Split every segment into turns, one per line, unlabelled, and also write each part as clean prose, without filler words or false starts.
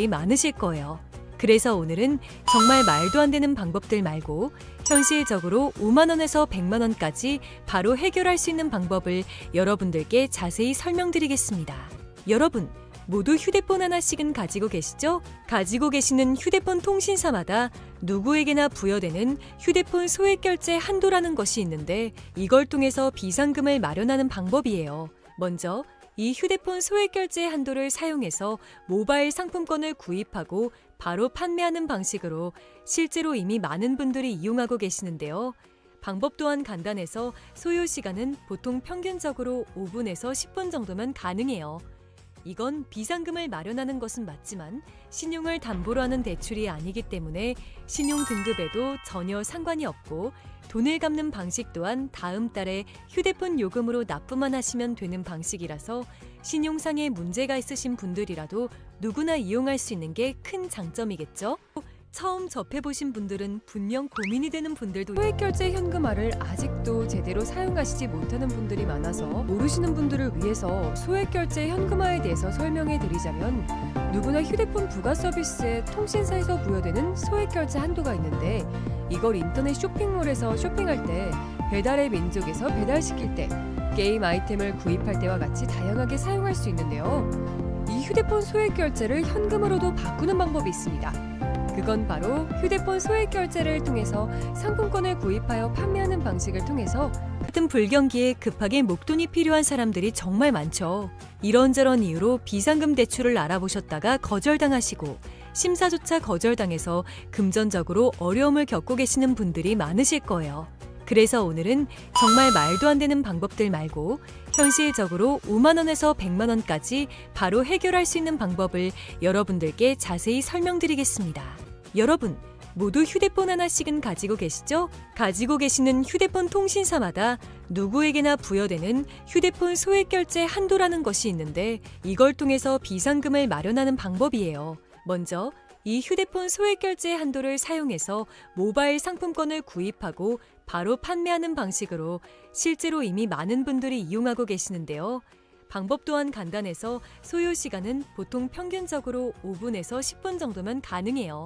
많으실 거예요. 그래서 오늘은 정말 말도 안 되는 방법들 말고 현실적으로 5만 원에서 100만 원까지 바로 해결할 수 있는 방법을 여러분들께 자세히 설명드리겠습니다. 여러분, 모두 휴대폰 하나씩은 가지고 계시죠? 가지고 계시는 휴대폰 통신사마다 누구에게나 부여되는 휴대폰 소액결제 한도라는 것이 있는데 이걸 통해서 비상금을 마련하는 방법이에요. 먼저 이 휴대폰 소액결제 한도를 사용해서 모바일 상품권을 구입하고 바로 판매하는 방식으로 실제로 이미 많은 분들이 이용하고 계시는데요. 방법 또한 간단해서 소요 시간은 보통 평균적으로 5분에서 10분 정도면 가능해요. 이건 비상금을 마련하는 것은 맞지만 신용을 담보로 하는 대출이 아니기 때문에 신용 등급에도 전혀 상관이 없고 돈을 갚는 방식 또한 다음 달에 휴대폰 요금으로 납부만 하시면 되는 방식이라서 신용상의 문제가 있으신 분들이라도 누구나 이용할 수 있는 게 큰 장점이겠죠? 처음 접해보신 분들은 분명 고민이 되는 분들도 소액결제 현금화를 아직도 제대로 사용하시지 못하는 분들이 많아서 모르시는 분들을 위해서 소액결제 현금화에 대해서 설명해 드리자면 누구나 휴대폰 부가 서비스에 통신사에서 부여되는 소액결제 한도가 있는데 이걸 인터넷 쇼핑몰에서 쇼핑할 때 배달의 민족에서 배달시킬 때 게임 아이템을 구입할 때와 같이 다양하게 사용할 수 있는데요. 이 휴대폰 소액결제를 현금으로도 바꾸는 방법이 있습니다. 그건 바로 휴대폰 소액결제를 통해서 상품권을 구입하여 판매하는 방식을 통해서 같은 불경기에 급하게 목돈이 필요한 사람들이 정말 많죠. 이런저런 이유로 비상금 대출을 알아보셨다가 거절당하시고 심사조차 거절당해서 금전적으로 어려움을 겪고 계시는 분들이 많으실 거예요. 그래서 오늘은 정말 말도 안 되는 방법들 말고 현실적으로 5만 원에서 100만 원까지 바로 해결할 수 있는 방법을 여러분들께 자세히 설명드리겠습니다. 여러분, 모두 휴대폰 하나씩은 가지고 계시죠? 가지고 계시는 휴대폰 통신사마다 누구에게나 부여되는 휴대폰 소액결제 한도라는 것이 있는데 이걸 통해서 비상금을 마련하는 방법이에요. 먼저 이 휴대폰 소액결제 한도를 사용해서 모바일 상품권을 구입하고 바로 판매하는 방식으로 실제로 이미 많은 분들이 이용하고 계시는데요. 방법 또한 간단해서 소요 시간은 보통 평균적으로 5분에서 10분 정도면 가능해요.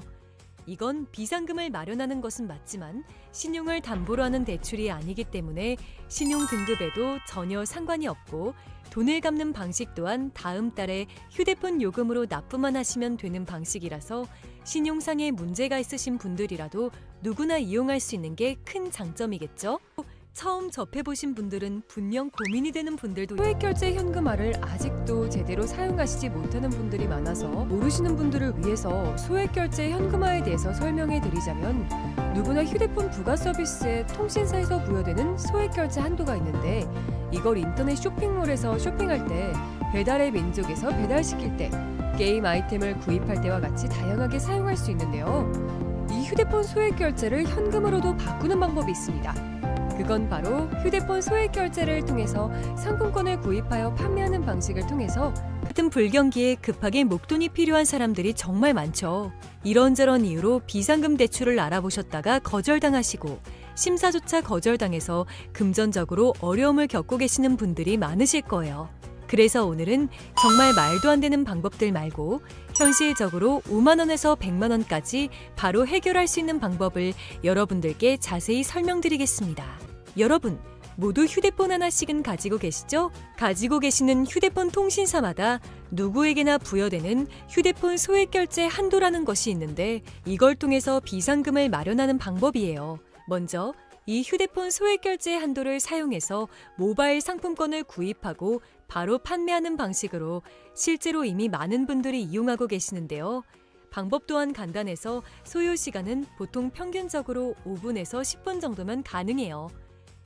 이건 비상금을 마련하는 것은 맞지만 신용을 담보로 하는 대출이 아니기 때문에 신용 등급에도 전혀 상관이 없고 돈을 갚는 방식 또한 다음 달에 휴대폰 요금으로 납부만 하시면 되는 방식이라서 신용상의 문제가 있으신 분들이라도 누구나 이용할 수 있는 게 큰 장점이겠죠? 처음 접해보신 분들은 분명 고민이 되는 분들도 소액결제 현금화를 아직도 제대로 사용하시지 못하는 분들이 많아서 모르시는 분들을 위해서 소액결제 현금화에 대해서 설명해 드리자면 누구나 휴대폰 부가 서비스에 통신사에서 부여되는 소액결제 한도가 있는데 이걸 인터넷 쇼핑몰에서 쇼핑할 때 배달의 민족에서 배달시킬 때 게임 아이템을 구입할 때와 같이 다양하게 사용할 수 있는데요. 이 휴대폰 소액결제를 현금으로도 바꾸는 방법이 있습니다. 그건 바로 휴대폰 소액결제를 통해서 상품권을 구입하여 판매하는 방식을 통해서 같은 불경기에 급하게 목돈이 필요한 사람들이 정말 많죠. 이런저런 이유로 비상금 대출을 알아보셨다가 거절당하시고 심사조차 거절당해서 금전적으로 어려움을 겪고 계시는 분들이 많으실 거예요. 그래서 오늘은 정말 말도 안 되는 방법들 말고 현실적으로 5만 원에서 100만 원까지 바로 해결할 수 있는 방법을 여러분들께 자세히 설명드리겠습니다. 여러분, 모두 휴대폰 하나씩은 가지고 계시죠? 가지고 계시는 휴대폰 통신사마다 누구에게나 부여되는 휴대폰 소액결제 한도라는 것이 있는데 이걸 통해서 비상금을 마련하는 방법이에요. 먼저 이 휴대폰 소액결제 한도를 사용해서 모바일 상품권을 구입하고 바로 판매하는 방식으로 실제로 이미 많은 분들이 이용하고 계시는데요. 방법 또한 간단해서 소요 시간은 보통 평균적으로 5분에서 10분 정도면 가능해요.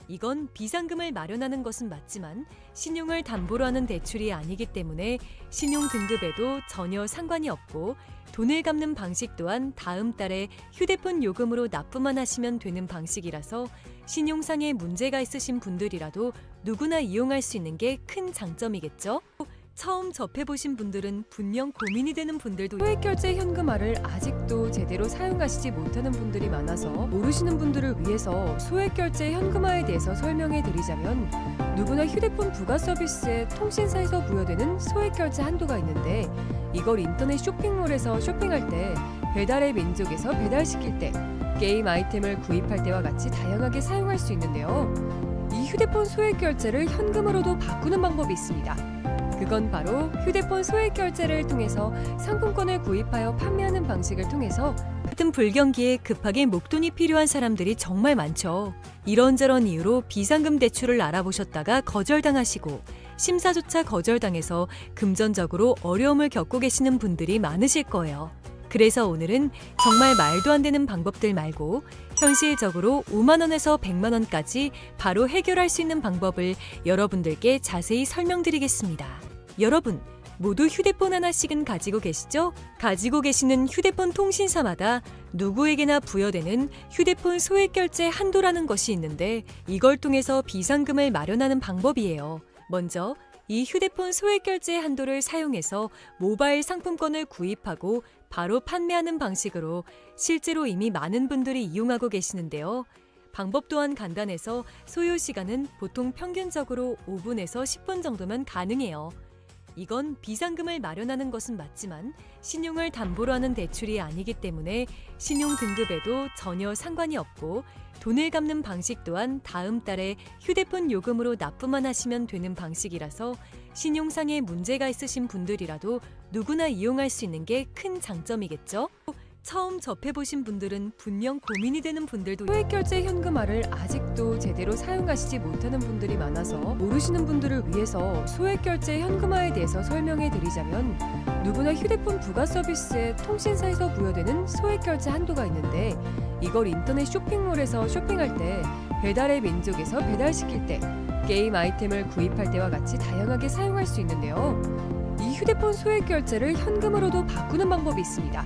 이건 비상금을 마련하는 것은 맞지만 신용을 담보로 하는 대출이 아니기 때문에 신용 등급에도 전혀 상관이 없고 돈을 갚는 방식 또한 다음 달에 휴대폰 요금으로 납부만 하시면 되는 방식이라서 신용상의 문제가 있으신 분들이라도 누구나 이용할 수 있는 게 큰 장점이겠죠? 처음 접해보신 분들은 분명 고민이 되는 분들도 소액결제 현금화를 아직도 제대로 사용하시지 못하는 분들이 많아서 모르시는 분들을 위해서 소액결제 현금화에 대해서 설명해 드리자면 누구나 휴대폰 부가 서비스에 통신사에서 부여되는 소액결제 한도가 있는데 이걸 인터넷 쇼핑몰에서 쇼핑할 때, 배달의 민족에서 배달시킬 때, 게임 아이템을 구입할 때와 같이 다양하게 사용할 수 있는데요. 이 휴대폰 소액 결제를 현금으로도 바꾸는 방법이 있습니다. 그건 바로 휴대폰 소액 결제를 통해서 상품권을 구입하여 판매하는 방식을 통해서 같은 불경기에 급하게 목돈이 필요한 사람들이 정말 많죠. 이런저런 이유로 비상금 대출을 알아보셨다가 거절당하시고 심사조차 거절당해서 금전적으로 어려움을 겪고 계시는 분들이 많으실 거예요. 그래서 오늘은 정말 말도 안 되는 방법들 말고 현실적으로 5만 원에서 100만 원까지 바로 해결할 수 있는 방법을 여러분들께 자세히 설명드리겠습니다. 여러분, 모두 휴대폰 하나씩은 가지고 계시죠? 가지고 계시는 휴대폰 통신사마다 누구에게나 부여되는 휴대폰 소액 결제 한도라는 것이 있는데 이걸 통해서 비상금을 마련하는 방법이에요. 먼저 이 휴대폰 소액 결제 한도를 사용해서 모바일 상품권을 구입하고 바로 판매하는 방식으로 실제로 이미 많은 분들이 이용하고 계시는데요. 방법 또한 간단해서 소요 시간은 보통 평균적으로 5분에서 10분 정도면 가능해요. 이건 비상금을 마련하는 것은 맞지만 신용을 담보로 하는 대출이 아니기 때문에 신용 등급에도 전혀 상관이 없고 돈을 갚는 방식 또한 다음 달에 휴대폰 요금으로 납부만 하시면 되는 방식이라서 신용상의 문제가 있으신 분들이라도 누구나 이용할 수 있는 게 큰 장점이겠죠? 처음 접해보신 분들은 분명 고민이 되는 분들도 소액결제 현금화를 아직도 제대로 사용하시지 못하는 분들이 많아서 모르시는 분들을 위해서 소액결제 현금화에 대해서 설명해 드리자면 누구나 휴대폰 부가 서비스에 통신사에서 부여되는 소액결제 한도가 있는데 이걸 인터넷 쇼핑몰에서 쇼핑할 때, 배달의 민족에서 배달시킬 때, 게임 아이템을 구입할 때와 같이 다양하게 사용할 수 있는데요. 이 휴대폰 소액 결제를 현금으로도 바꾸는 방법이 있습니다.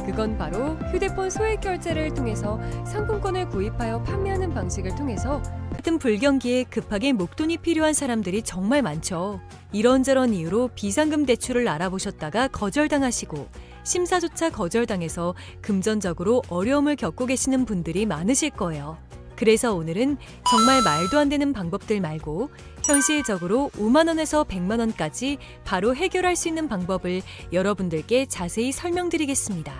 그건 바로 휴대폰 소액 결제를 통해서 상품권을 구입하여 판매하는 방식을 통해서 같은 불경기에 급하게 목돈이 필요한 사람들이 정말 많죠. 이런저런 이유로 비상금 대출을 알아보셨다가 거절당하시고 심사조차 거절당해서 금전적으로 어려움을 겪고 계시는 분들이 많으실 거예요. 그래서 오늘은 정말 말도 안 되는 방법들 말고 현실적으로 5만 원에서 100만 원까지 바로 해결할 수 있는 방법을 여러분들께 자세히 설명드리겠습니다.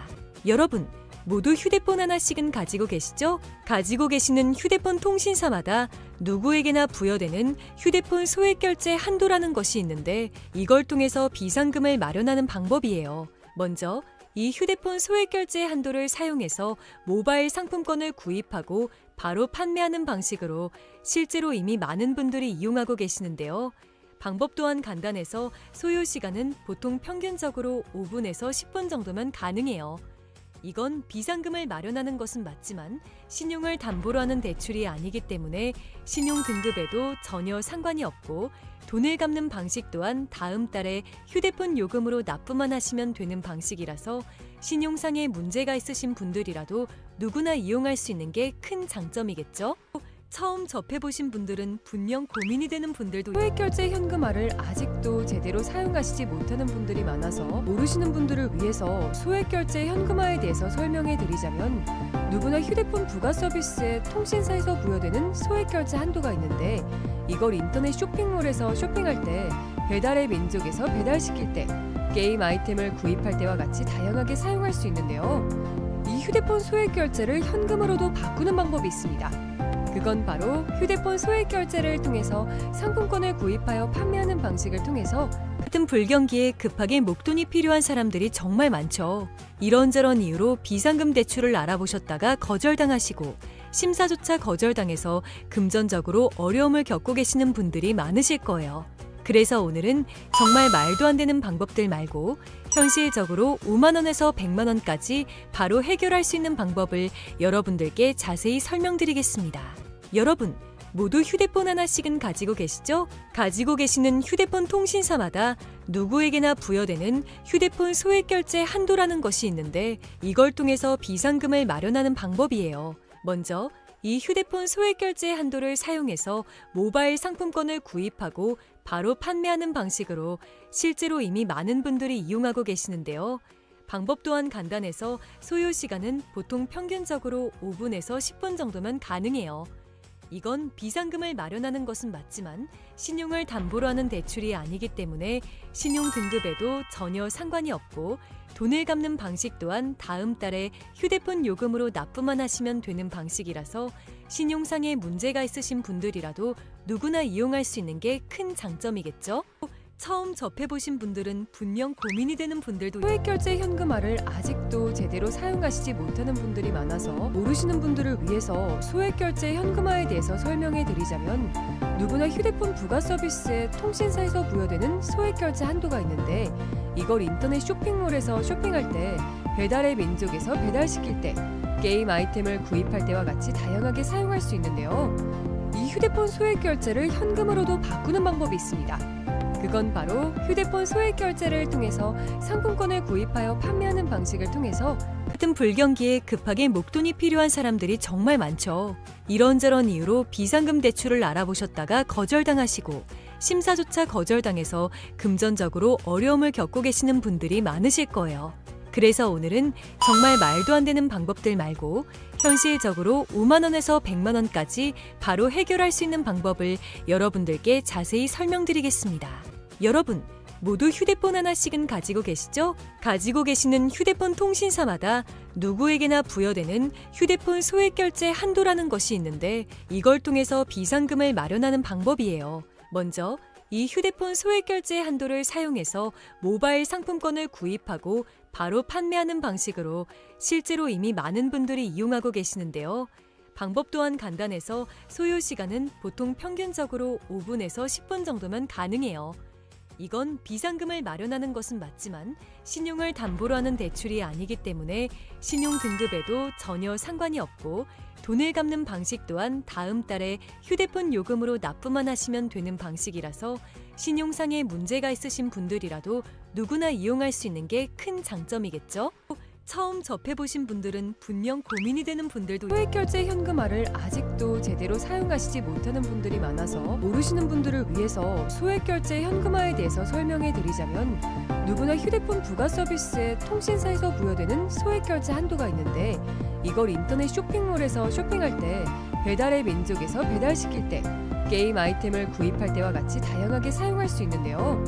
여러분, 모두 휴대폰 하나씩은 가지고 계시죠? 가지고 계시는 휴대폰 통신사마다 누구에게나 부여되는 휴대폰 소액 결제 한도라는 것이 있는데 이걸 통해서 비상금을 마련하는 방법이에요. 먼저 이 휴대폰 소액 결제 한도를 사용해서 모바일 상품권을 구입하고 바로 판매하는 방식으로 실제로 이미 많은 분들이 이용하고 계시는데요. 방법 또한 간단해서 소요 시간은 보통 평균적으로 5분에서 10분 정도면 가능해요. 이건 비상금을 마련하는 것은 맞지만 신용을 담보로 하는 대출이 아니기 때문에 신용 등급에도 전혀 상관이 없고 돈을 갚는 방식 또한 다음 달에 휴대폰 요금으로 납부만 하시면 되는 방식이라서 신용상의 문제가 있으신 분들이라도 누구나 이용할 수 있는 게 큰 장점이겠죠? 처음 접해보신 분들은 분명 고민이 되는 분들도 소액결제 현금화를 아직도 제대로 사용하시지 못하는 분들이 많아서 모르시는 분들을 위해서 소액결제 현금화에 대해서 설명해 드리자면 누구나 휴대폰 부가 서비스에 통신사에서 부여되는 소액결제 한도가 있는데 이걸 인터넷 쇼핑몰에서 쇼핑할 때, 배달의 민족에서 배달시킬 때, 게임 아이템을 구입할 때와 같이 다양하게 사용할 수 있는데요. 이 휴대폰 소액 결제를 현금으로도 바꾸는 방법이 있습니다. 그건 바로 휴대폰 소액 결제를 통해서 상품권을 구입하여 판매하는 방식을 통해서 같은 불경기에 급하게 목돈이 필요한 사람들이 정말 많죠. 이런저런 이유로 비상금 대출을 알아보셨다가 거절당하시고 심사조차 거절당해서 금전적으로 어려움을 겪고 계시는 분들이 많으실 거예요. 그래서 오늘은 정말 말도 안 되는 방법들 말고 현실적으로 5만 원에서 100만 원까지 바로 해결할 수 있는 방법을 여러분들께 자세히 설명드리겠습니다. 여러분, 모두 휴대폰 하나씩은 가지고 계시죠? 가지고 계시는 휴대폰 통신사마다 누구에게나 부여되는 휴대폰 소액 결제 한도라는 것이 있는데 이걸 통해서 비상금을 마련하는 방법이에요. 먼저 이 휴대폰 소액 결제 한도를 사용해서 모바일 상품권을 구입하고 바로 판매하는 방식으로 실제로 이미 많은 분들이 이용하고 계시는데요. 방법 또한 간단해서 소요 시간은 보통 평균적으로 5분에서 10분 정도면 가능해요. 이건 비상금을 마련하는 것은 맞지만 신용을 담보로 하는 대출이 아니기 때문에 신용 등급에도 전혀 상관이 없고 돈을 갚는 방식 또한 다음 달에 휴대폰 요금으로 납부만 하시면 되는 방식이라서 신용상에 문제가 있으신 분들이라도 누구나 이용할 수 있는 게 큰 장점이겠죠? 처음 접해보신 분들은 분명 고민이 되는 분들도 소액결제 현금화를 아직도 제대로 사용하시지 못하는 분들이 많아서 모르시는 분들을 위해서 소액결제 현금화에 대해서 설명해 드리자면 누구나 휴대폰 부가 서비스에 통신사에서 부여되는 소액결제 한도가 있는데 이걸 인터넷 쇼핑몰에서 쇼핑할 때 배달의 민족에서 배달시킬 때 게임 아이템을 구입할 때와 같이 다양하게 사용할 수 있는데요. 이 휴대폰 소액결제를 현금으로도 바꾸는 방법이 있습니다. 그건 바로 휴대폰 소액결제를 통해서 상품권을 구입하여 판매하는 방식을 통해서 같은 불경기에 급하게 목돈이 필요한 사람들이 정말 많죠. 이런저런 이유로 비상금 대출을 알아보셨다가 거절당하시고 심사조차 거절당해서 금전적으로 어려움을 겪고 계시는 분들이 많으실 거예요. 그래서 오늘은 정말 말도 안 되는 방법들 말고 현실적으로 5만 원에서 100만 원까지 바로 해결할 수 있는 방법을 여러분들께 자세히 설명드리겠습니다. 여러분, 모두 휴대폰 하나씩은 가지고 계시죠? 가지고 계시는 휴대폰 통신사마다 누구에게나 부여되는 휴대폰 소액결제 한도라는 것이 있는데 이걸 통해서 비상금을 마련하는 방법이에요. 먼저 이 휴대폰 소액결제 한도를 사용해서 모바일 상품권을 구입하고 바로 판매하는 방식으로 실제로 이미 많은 분들이 이용하고 계시는데요. 방법 또한 간단해서 소요 시간은 보통 평균적으로 5분에서 10분 정도면 가능해요. 이건 비상금을 마련하는 것은 맞지만 신용을 담보로 하는 대출이 아니기 때문에 신용 등급에도 전혀 상관이 없고 돈을 갚는 방식 또한 다음 달에 휴대폰 요금으로 납부만 하시면 되는 방식이라서 신용상에 문제가 있으신 분들이라도 누구나 이용할 수 있는 게 큰 장점이겠죠? 처음 접해보신 분들은 분명 고민이 되는 분들도 소액결제 현금화를 아직도 제대로 사용하시지 못하는 분들이 많아서 모르시는 분들을 위해서 소액결제 현금화에 대해서 설명해 드리자면 누구나 휴대폰 부가 서비스에 통신사에서 부여되는 소액결제 한도가 있는데 이걸 인터넷 쇼핑몰에서 쇼핑할 때 배달의 민족에서 배달시킬 때 게임 아이템을 구입할 때와 같이 다양하게 사용할 수 있는데요.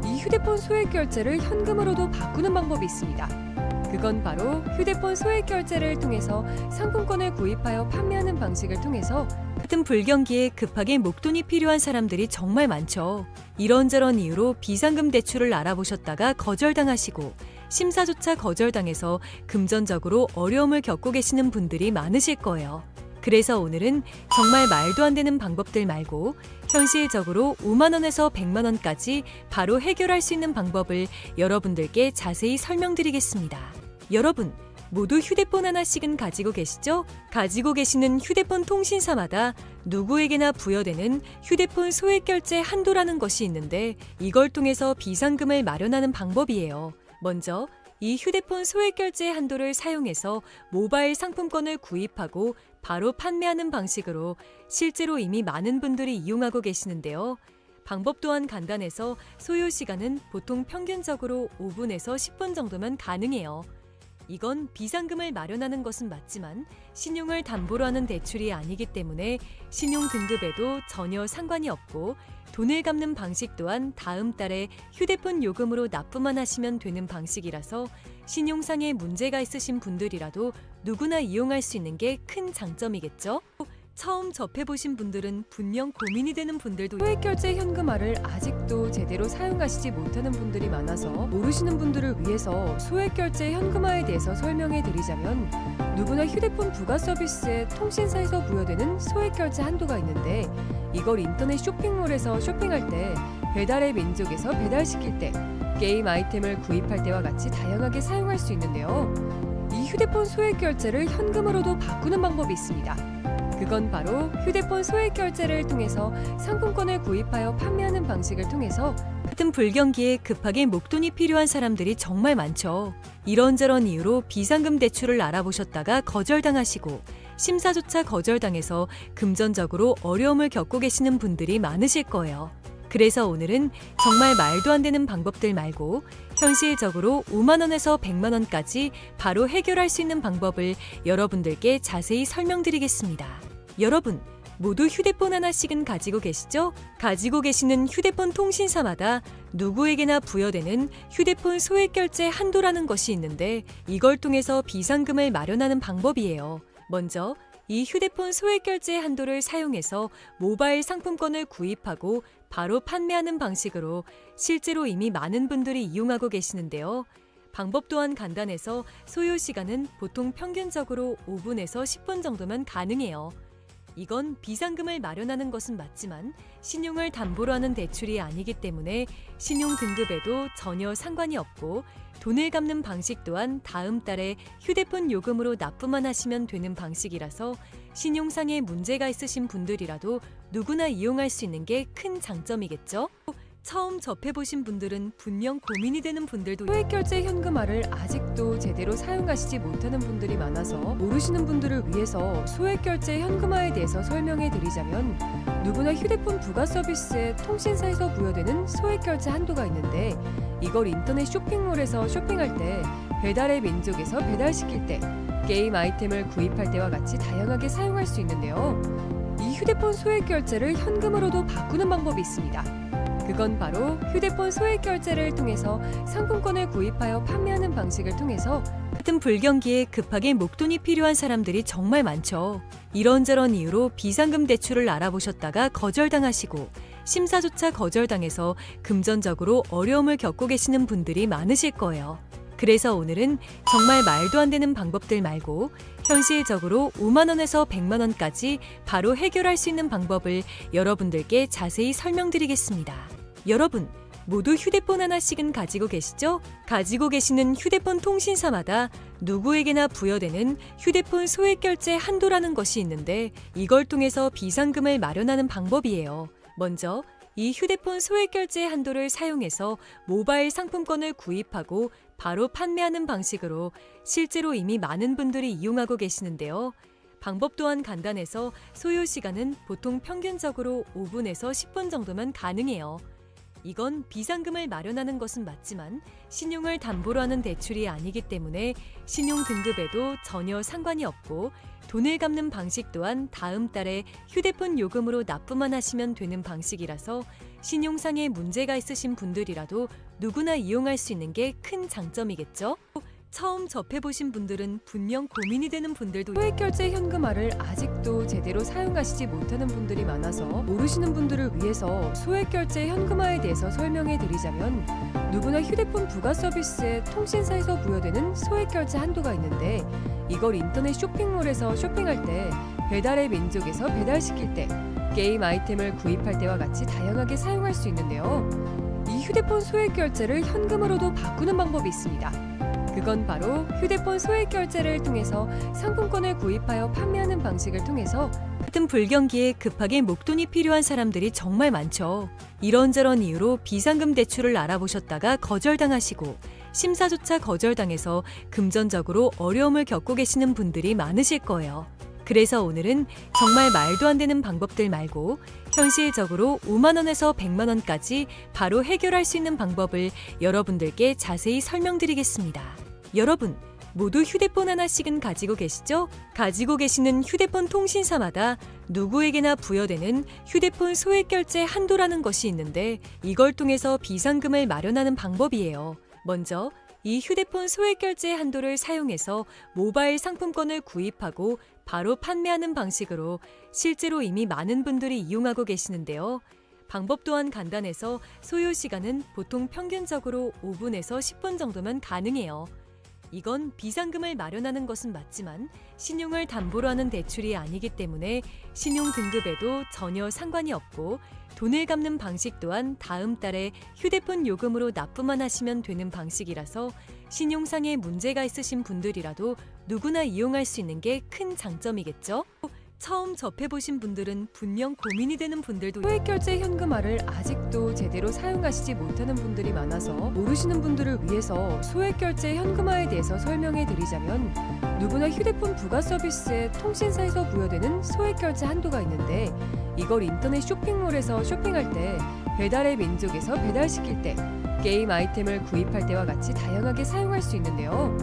이 휴대폰 소액결제를 현금으로도 바꾸는 방법이 있습니다. 그건 바로 휴대폰 소액결제를 통해서 상품권을 구입하여 판매하는 방식을 통해서 같은 불경기에 급하게 목돈이 필요한 사람들이 정말 많죠. 이런저런 이유로 비상금 대출을 알아보셨다가 거절당하시고 심사조차 거절당해서 금전적으로 어려움을 겪고 계시는 분들이 많으실 거예요. 그래서 오늘은 정말 말도 안 되는 방법들 말고 현실적으로 5만 원에서 100만 원까지 바로 해결할 수 있는 방법을 여러분들께 자세히 설명드리겠습니다. 여러분, 모두 휴대폰 하나씩은 가지고 계시죠? 가지고 계시는 휴대폰 통신사마다 누구에게나 부여되는 휴대폰 소액결제 한도라는 것이 있는데 이걸 통해서 비상금을 마련하는 방법이에요. 먼저 이 휴대폰 소액결제 한도를 사용해서 모바일 상품권을 구입하고 바로 판매하는 방식으로 실제로 이미 많은 분들이 이용하고 계시는데요. 방법 또한 간단해서 소요 시간은 보통 평균적으로 5분에서 10분 정도면 가능해요. 이건 비상금을 마련하는 것은 맞지만 신용을 담보로 하는 대출이 아니기 때문에 신용 등급에도 전혀 상관이 없고 돈을 갚는 방식 또한 다음 달에 휴대폰 요금으로 납부만 하시면 되는 방식이라서 신용상에 문제가 있으신 분들이라도 누구나 이용할 수 있는 게 큰 장점이겠죠? 처음 접해보신 분들은 분명 고민이 되는 분들도 소액결제 현금화를 아직도 제대로 사용하시지 못하는 분들이 많아서 모르시는 분들을 위해서 소액결제 현금화에 대해서 설명해 드리자면 누구나 휴대폰 부가 서비스에 통신사에서 부여되는 소액결제 한도가 있는데 이걸 인터넷 쇼핑몰에서 쇼핑할 때 배달의 민족에서 배달시킬 때 게임 아이템을 구입할 때와 같이 다양하게 사용할 수 있는데요. 이 휴대폰 소액결제를 현금으로도 바꾸는 방법이 있습니다. 그건 바로 휴대폰 소액결제를 통해서 상품권을 구입하여 판매하는 방식을 통해서 같은 불경기에 급하게 목돈이 필요한 사람들이 정말 많죠. 이런저런 이유로 비상금 대출을 알아보셨다가 거절당하시고 심사조차 거절당해서 금전적으로 어려움을 겪고 계시는 분들이 많으실 거예요. 그래서 오늘은 정말 말도 안 되는 방법들 말고 현실적으로 5만 원에서 100만 원까지 바로 해결할 수 있는 방법을 여러분들께 자세히 설명드리겠습니다. 여러분, 모두 휴대폰 하나씩은 가지고 계시죠? 가지고 계시는 휴대폰 통신사마다 누구에게나 부여되는 휴대폰 소액 결제 한도라는 것이 있는데 이걸 통해서 비상금을 마련하는 방법이에요. 먼저 이 휴대폰 소액 결제 한도를 사용해서 모바일 상품권을 구입하고 바로 판매하는 방식으로 실제로 이미 많은 분들이 이용하고 계시는데요. 방법 또한 간단해서 소요 시간은 보통 평균적으로 5분에서 10분 정도면 가능해요. 이건 비상금을 마련하는 것은 맞지만 신용을 담보로 하는 대출이 아니기 때문에 신용 등급에도 전혀 상관이 없고 돈을 갚는 방식 또한 다음 달에 휴대폰 요금으로 납부만 하시면 되는 방식이라서 신용상의 문제가 있으신 분들이라도 누구나 이용할 수 있는 게 큰 장점이겠죠? 처음 접해보신 분들은 분명 고민이 되는 분들도 소액결제 현금화를 아직도 제대로 사용하시지 못하는 분들이 많아서 모르시는 분들을 위해서 소액결제 현금화에 대해서 설명해 드리자면 누구나 휴대폰 부가 서비스에 통신사에서 부여되는 소액결제 한도가 있는데 이걸 인터넷 쇼핑몰에서 쇼핑할 때 배달의 민족에서 배달시킬 때 게임 아이템을 구입할 때와 같이 다양하게 사용할 수 있는데요. 이 휴대폰 소액결제를 현금으로도 바꾸는 방법이 있습니다. 그건 바로 휴대폰 소액 결제를 통해서 상품권을 구입하여 판매하는 방식을 통해서 같은 불경기에 급하게 목돈이 필요한 사람들이 정말 많죠. 이런저런 이유로 비상금 대출을 알아보셨다가 거절당하시고 심사조차 거절당해서 금전적으로 어려움을 겪고 계시는 분들이 많으실 거예요. 그래서 오늘은 정말 말도 안 되는 방법들 말고 현실적으로 5만 원에서 100만 원까지 바로 해결할 수 있는 방법을 여러분들께 자세히 설명드리겠습니다. 여러분, 모두 휴대폰 하나씩은 가지고 계시죠? 가지고 계시는 휴대폰 통신사마다 누구에게나 부여되는 휴대폰 소액 결제 한도라는 것이 있는데 이걸 통해서 비상금을 마련하는 방법이에요. 먼저 이 휴대폰 소액 결제 한도를 사용해서 모바일 상품권을 구입하고 바로 판매하는 방식으로 실제로 이미 많은 분들이 이용하고 계시는데요. 방법 또한 간단해서 소요 시간은 보통 평균적으로 5분에서 10분 정도면 가능해요. 이건 비상금을 마련하는 것은 맞지만 신용을 담보로 하는 대출이 아니기 때문에 신용 등급에도 전혀 상관이 없고 돈을 갚는 방식 또한 다음 달에 휴대폰 요금으로 납부만 하시면 되는 방식이라서 신용상의 문제가 있으신 분들이라도 누구나 이용할 수 있는 게 큰 장점이겠죠? 처음 접해보신 분들은 분명 고민이 되는 분들도 소액결제 현금화를 아직도 제대로 사용하시지 못하는 분들이 많아서 모르시는 분들을 위해서 소액결제 현금화에 대해서 설명해 드리자면 누구나 휴대폰 부가 서비스에 통신사에서 부여되는 소액결제 한도가 있는데 이걸 인터넷 쇼핑몰에서 쇼핑할 때 배달의 민족에서 배달시킬 때 게임 아이템을 구입할 때와 같이 다양하게 사용할 수 있는데요. 이 휴대폰 소액결제를 현금으로도 바꾸는 방법이 있습니다. 그건 바로 휴대폰 소액 결제를 통해서 상품권을 구입하여 판매하는 방식을 통해서 같은 불경기에 급하게 목돈이 필요한 사람들이 정말 많죠. 이런저런 이유로 비상금 대출을 알아보셨다가 거절당하시고 심사조차 거절당해서 금전적으로 어려움을 겪고 계시는 분들이 많으실 거예요. 그래서 오늘은 정말 말도 안 되는 방법들 말고 현실적으로 5만 원에서 100만 원까지 바로 해결할 수 있는 방법을 여러분들께 자세히 설명드리겠습니다. 여러분, 모두 휴대폰 하나씩은 가지고 계시죠? 가지고 계시는 휴대폰 통신사마다 누구에게나 부여되는 휴대폰 소액 결제 한도라는 것이 있는데 이걸 통해서 비상금을 마련하는 방법이에요. 먼저 이 휴대폰 소액 결제 한도를 사용해서 모바일 상품권을 구입하고 바로 판매하는 방식으로 실제로 이미 많은 분들이 이용하고 계시는데요. 방법 또한 간단해서 소요 시간은 보통 평균적으로 5분에서 10분 정도면 가능해요. 이건 비상금을 마련하는 것은 맞지만 신용을 담보로 하는 대출이 아니기 때문에 신용 등급에도 전혀 상관이 없고 돈을 갚는 방식 또한 다음 달에 휴대폰 요금으로 납부만 하시면 되는 방식이라서 신용상의 문제가 있으신 분들이라도 누구나 이용할 수 있는 게 큰 장점이겠죠? 처음 접해보신 분들은 분명 고민이 되는 분들도 소액결제 현금화를 아직도 제대로 사용하시지 못하는 분들이 많아서 모르시는 분들을 위해서 소액결제 현금화에 대해서 설명해 드리자면 누구나 휴대폰 부가 서비스에 통신사에서 부여되는 소액결제 한도가 있는데 이걸 인터넷 쇼핑몰에서 쇼핑할 때 배달의 민족에서 배달시킬 때 게임 아이템을 구입할 때와 같이 다양하게 사용할 수 있는데요.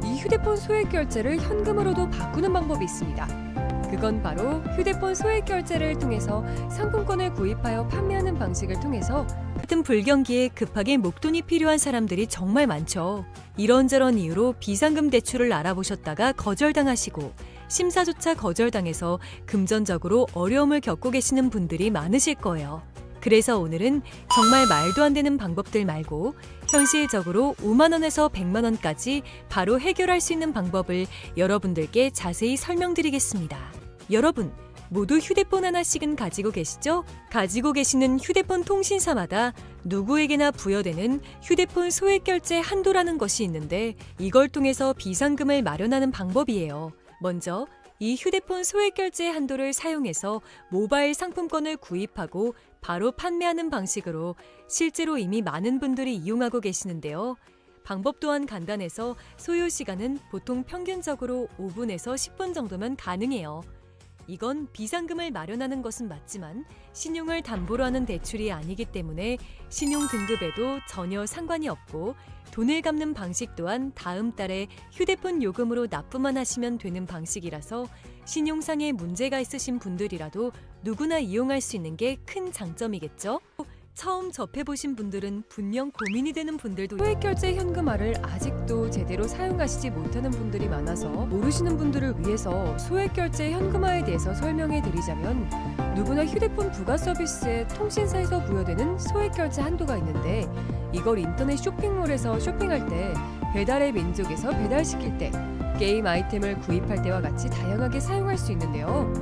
이 휴대폰 소액결제를 현금으로도 바꾸는 방법이 있습니다. 그건 바로 휴대폰 소액 결제를 통해서 상품권을 구입하여 판매하는 방식을 통해서 같은 불경기에 급하게 목돈이 필요한 사람들이 정말 많죠. 이런저런 이유로 비상금 대출을 알아보셨다가 거절당하시고 심사조차 거절당해서 금전적으로 어려움을 겪고 계시는 분들이 많으실 거예요. 그래서 오늘은 정말 말도 안 되는 방법들 말고 현실적으로 5만 원에서 100만 원까지 바로 해결할 수 있는 방법을 여러분들께 자세히 설명드리겠습니다. 여러분, 모두 휴대폰 하나씩은 가지고 계시죠? 가지고 계시는 휴대폰 통신사마다 누구에게나 부여되는 휴대폰 소액 결제 한도라는 것이 있는데 이걸 통해서 비상금을 마련하는 방법이에요. 먼저 이 휴대폰 소액 결제 한도를 사용해서 모바일 상품권을 구입하고 바로 판매하는 방식으로 실제로 이미 많은 분들이 이용하고 계시는데요. 방법 또한 간단해서 소요 시간은 보통 평균적으로 5분에서 10분 정도면 가능해요. 이건 비상금을 마련하는 것은 맞지만 신용을 담보로 하는 대출이 아니기 때문에 신용 등급에도 전혀 상관이 없고 돈을 갚는 방식 또한 다음 달에 휴대폰 요금으로 납부만 하시면 되는 방식이라서 신용상에 문제가 있으신 분들이라도 누구나 이용할 수 있는 게 큰 장점이겠죠? 처음 접해보신 분들은 분명 고민이 되는 분들도 소액결제 현금화를 아직도 제대로 사용하시지 못하는 분들이 많아서 모르시는 분들을 위해서 소액결제 현금화에 대해서 설명해 드리자면 누구나 휴대폰 부가 서비스에 통신사에서 부여되는 소액결제 한도가 있는데 이걸 인터넷 쇼핑몰에서 쇼핑할 때 배달의 민족에서 배달시킬 때 게임 아이템을 구입할 때와 같이 다양하게 사용할 수 있는데요.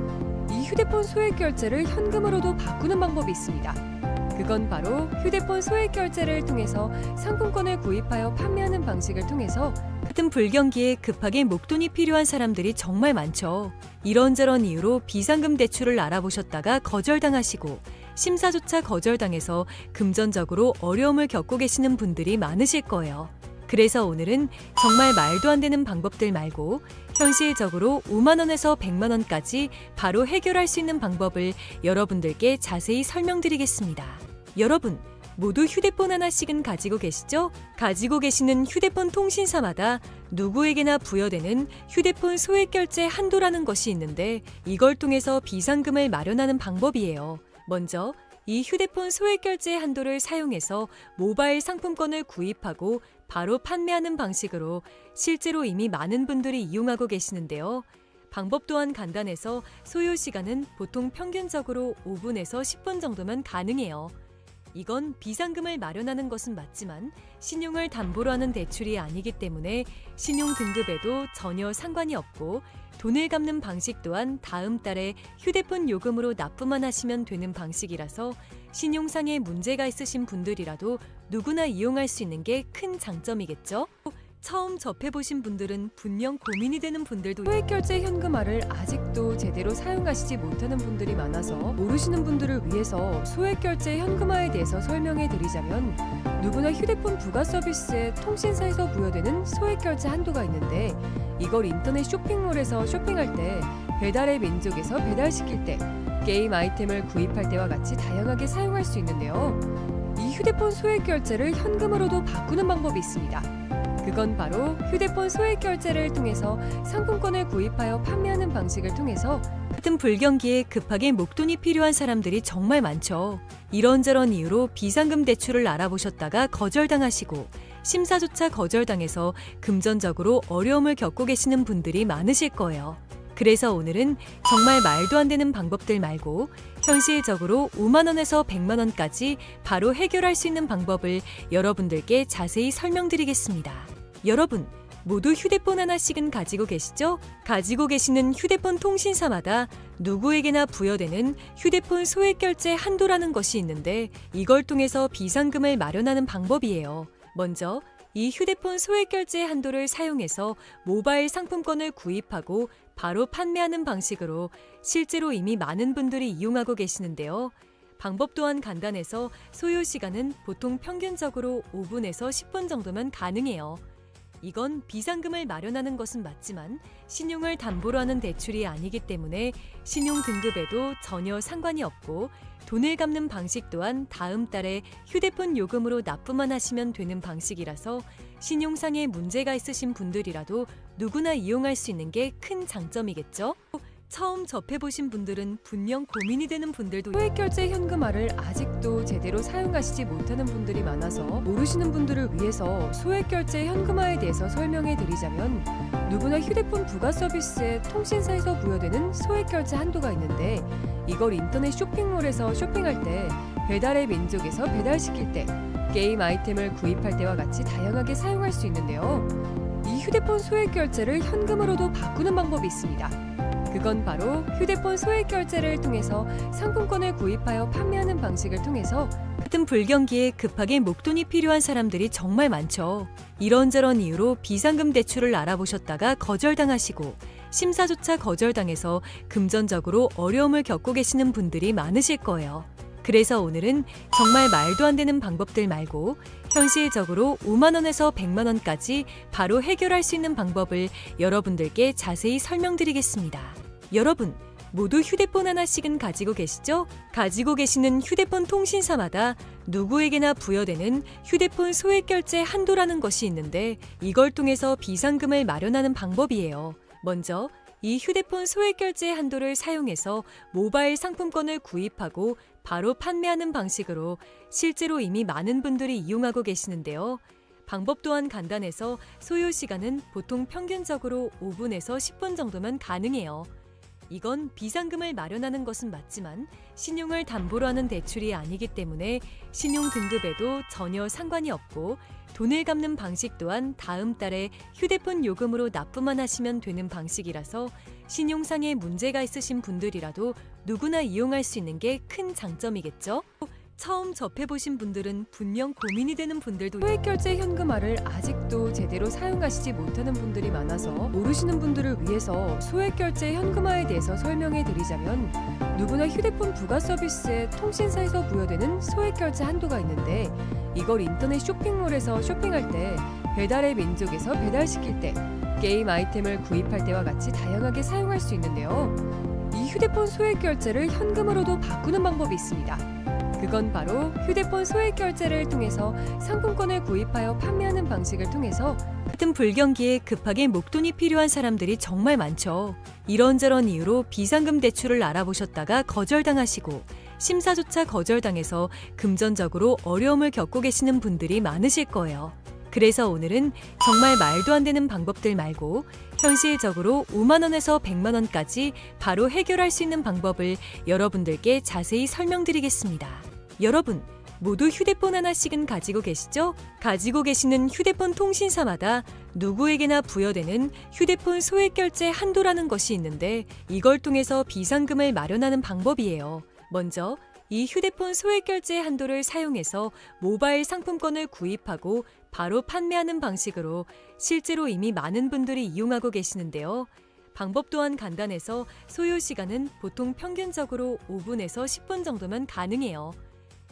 이 휴대폰 소액결제를 현금으로도 바꾸는 방법이 있습니다. 그건 바로 휴대폰 소액 결제를 통해서 상품권을 구입하여 판매하는 방식을 통해서 같은 불경기에 급하게 목돈이 필요한 사람들이 정말 많죠. 이런저런 이유로 비상금 대출을 알아보셨다가 거절당하시고 심사조차 거절당해서 금전적으로 어려움을 겪고 계시는 분들이 많으실 거예요. 그래서 오늘은 정말 말도 안 되는 방법들 말고 현실적으로 5만 원에서 100만 원까지 바로 해결할 수 있는 방법을 여러분들께 자세히 설명드리겠습니다. 여러분, 모두 휴대폰 하나씩은 가지고 계시죠? 가지고 계시는 휴대폰 통신사마다 누구에게나 부여되는 휴대폰 소액 결제 한도라는 것이 있는데 이걸 통해서 비상금을 마련하는 방법이에요. 먼저 이 휴대폰 소액 결제 한도를 사용해서 모바일 상품권을 구입하고 바로 판매하는 방식으로 실제로 이미 많은 분들이 이용하고 계시는데요. 방법 또한 간단해서 소요 시간은 보통 평균적으로 5분에서 10분 정도면 가능해요. 이건 비상금을 마련하는 것은 맞지만 신용을 담보로 하는 대출이 아니기 때문에 신용 등급에도 전혀 상관이 없고 돈을 갚는 방식 또한 다음 달에 휴대폰 요금으로 납부만 하시면 되는 방식이라서 신용상에 문제가 있으신 분들이라도 누구나 이용할 수 있는 게 큰 장점이겠죠? 처음 접해보신 분들은 분명 고민이 되는 분들도 소액결제 현금화를 아직도 제대로 사용하시지 못하는 분들이 많아서 모르시는 분들을 위해서 소액결제 현금화에 대해서 설명해 드리자면 누구나 휴대폰 부가 서비스에 통신사에서 부여되는 소액결제 한도가 있는데 이걸 인터넷 쇼핑몰에서 쇼핑할 때 배달의 민족에서 배달시킬 때 게임 아이템을 구입할 때와 같이 다양하게 사용할 수 있는데요. 이 휴대폰 소액결제를 현금으로도 바꾸는 방법이 있습니다. 그건 바로 휴대폰 소액 결제를 통해서 상품권을 구입하여 판매하는 방식을 통해서 같은 불경기에 급하게 목돈이 필요한 사람들이 정말 많죠. 이런저런 이유로 비상금 대출을 알아보셨다가 거절당하시고 심사조차 거절당해서 금전적으로 어려움을 겪고 계시는 분들이 많으실 거예요. 그래서 오늘은 정말 말도 안 되는 방법들 말고 현실적으로 5만 원에서 100만 원까지 바로 해결할 수 있는 방법을 여러분들께 자세히 설명드리겠습니다. 여러분, 모두 휴대폰 하나씩은 가지고 계시죠? 가지고 계시는 휴대폰 통신사마다 누구에게나 부여되는 휴대폰 소액 결제 한도라는 것이 있는데 이걸 통해서 비상금을 마련하는 방법이에요. 먼저 이 휴대폰 소액 결제 한도를 사용해서 모바일 상품권을 구입하고 바로 판매하는 방식으로 실제로 이미 많은 분들이 이용하고 계시는데요. 방법 또한 간단해서 소요 시간은 보통 평균적으로 5분에서 10분 정도면 가능해요. 이건 비상금을 마련하는 것은 맞지만 신용을 담보로 하는 대출이 아니기 때문에 신용 등급에도 전혀 상관이 없고 돈을 갚는 방식 또한 다음 달에 휴대폰 요금으로 납부만 하시면 되는 방식이라서 신용상에 문제가 있으신 분들이라도 누구나 이용할 수 있는 게 큰 장점이겠죠? 처음 접해보신 분들은 분명 고민이 되는 분들도 소액결제 현금화를 아직도 제대로 사용하시지 못하는 분들이 많아서 모르시는 분들을 위해서 소액결제 현금화에 대해서 설명해 드리자면 누구나 휴대폰 부가 서비스에 통신사에서 부여되는 소액결제 한도가 있는데 이걸 인터넷 쇼핑몰에서 쇼핑할 때 배달의 민족에서 배달시킬 때 게임 아이템을 구입할 때와 같이 다양하게 사용할 수 있는데요. 이 휴대폰 소액결제를 현금으로도 바꾸는 방법이 있습니다. 그건 바로 휴대폰 소액결제를 통해서 상품권을 구입하여 판매하는 방식을 통해서 같은 불경기에 급하게 목돈이 필요한 사람들이 정말 많죠. 이런저런 이유로 비상금 대출을 알아보셨다가 거절당하시고 심사조차 거절당해서 금전적으로 어려움을 겪고 계시는 분들이 많으실 거예요. 그래서 오늘은 정말 말도 안 되는 방법들 말고 현실적으로 5만 원에서 100만 원까지 바로 해결할 수 있는 방법을 여러분들께 자세히 설명드리겠습니다. 여러분, 모두 휴대폰 하나씩은 가지고 계시죠? 가지고 계시는 휴대폰 통신사마다 누구에게나 부여되는 휴대폰 소액결제 한도라는 것이 있는데 이걸 통해서 비상금을 마련하는 방법이에요. 먼저 이 휴대폰 소액결제 한도를 사용해서 모바일 상품권을 구입하고 바로 판매하는 방식으로 실제로 이미 많은 분들이 이용하고 계시는데요. 방법 또한 간단해서 소요 시간은 보통 평균적으로 5분에서 10분 정도면 가능해요. 이건 비상금을 마련하는 것은 맞지만 신용을 담보로 하는 대출이 아니기 때문에 신용 등급에도 전혀 상관이 없고 돈을 갚는 방식 또한 다음 달에 휴대폰 요금으로 납부만 하시면 되는 방식이라서 신용상의 문제가 있으신 분들이라도 누구나 이용할 수 있는 게 큰 장점이겠죠? 처음 접해보신 분들은 분명 고민이 되는 분들도 소액결제 현금화를 아직도 제대로 사용하시지 못하는 분들이 많아서 모르시는 분들을 위해서 소액결제 현금화에 대해서 설명해 드리자면 누구나 휴대폰 부가 서비스에 통신사에서 부여되는 소액결제 한도가 있는데 이걸 인터넷 쇼핑몰에서 쇼핑할 때 배달의 민족에서 배달시킬 때 게임 아이템을 구입할 때와 같이 다양하게 사용할 수 있는데요. 이 휴대폰 소액결제를 현금으로도 바꾸는 방법이 있습니다. 그건 바로 휴대폰 소액결제를 통해서 상품권을 구입하여 판매하는 방식을 통해서 같은 불경기에 급하게 목돈이 필요한 사람들이 정말 많죠. 이런저런 이유로 비상금 대출을 알아보셨다가 거절당하시고 심사조차 거절당해서 금전적으로 어려움을 겪고 계시는 분들이 많으실 거예요. 그래서 오늘은 정말 말도 안 되는 방법들 말고 현실적으로 5만 원에서 100만 원까지 바로 해결할 수 있는 방법을 여러분들께 자세히 설명드리겠습니다. 여러분, 모두 휴대폰 하나씩은 가지고 계시죠? 가지고 계시는 휴대폰 통신사마다 누구에게나 부여되는 휴대폰 소액결제 한도라는 것이 있는데 이걸 통해서 비상금을 마련하는 방법이에요. 먼저 이 휴대폰 소액결제 한도를 사용해서 모바일 상품권을 구입하고 바로 판매하는 방식으로 실제로 이미 많은 분들이 이용하고 계시는데요. 방법 또한 간단해서 소요 시간은 보통 평균적으로 5분에서 10분 정도면 가능해요.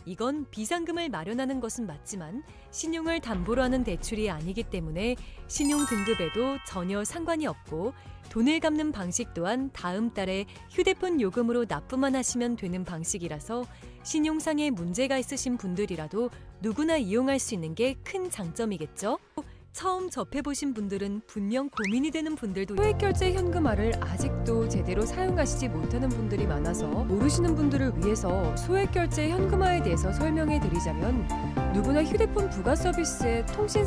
이건 비상금을 마련하는 것은 맞지만 신용을 담보로 하는 대출이 아니기 때문에 신용 등급에도 전혀 상관이 없고 돈을 갚는 방식 또한 다음 달에 휴대폰 요금으로 납부만 하시면 되는 방식이라서 신용상의 문제가 있으신 분들이라도 누구나 이용할 수 있는 게 큰 장점이겠죠? 처음 접해보신 분들은 분명 고민이 되는 분들도 소액결제 현금화를 아직도 제대로 사용하시지 못하는 분들이 많아서 모르시는 분들을 위해서 소액결제 현금화에 대해서 설명해 드리자면 누구나 휴대폰 부가 서비스에 통신